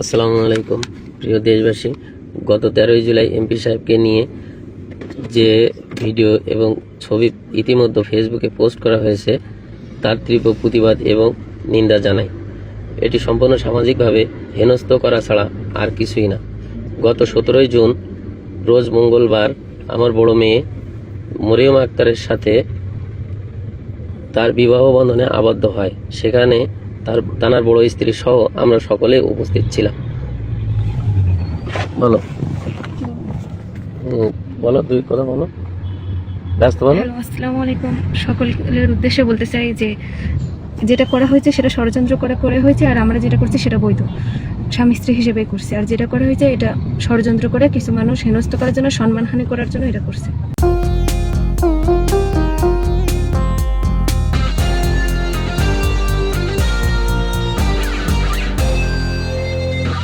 আসসালামু আলাইকুম প্রিয় দেশবাসী, গত 13ই জুলাই এমপি সাহেবকে নিয়ে যে ভিডিও এবং ছবি ইতিমধ্যে ফেসবুকে পোস্ট করা হয়েছে তার তীব্র প্রতিবাদ এবং নিন্দা জানাই। এটি সম্পূর্ণ সামাজিকভাবে হেনস্থ করা ছাড়া আর কিছুই না। গত 17ই জুন রোজ মঙ্গলবার আমার বড় মেয়ে মরিয়ম আক্তারের সাথে তার বিবাহ বন্ধনে আবদ্ধ হয়। সেখানে তার বড় স্ত্রী সহ আমরা সকলে উপস্থিত ছিলাম। বলো বলো দুই কথা বলো, ব্যস্ত বলো। আসসালামু আলাইকুম। সকলের উদ্দেশ্যে বলতে চাই যে যেটা করা হয়েছে সেটা ষড়যন্ত্র করে হয়েছে, আর আমরা যেটা করছি সেটা বৈধ, স্বামী স্ত্রী হিসেবে করছি। আর যেটা করা হয়েছে এটা ষড়যন্ত্র করে কিছু মানুষ হেনস্থ করার জন্য, সম্মানহানি করার জন্য এটা করছে।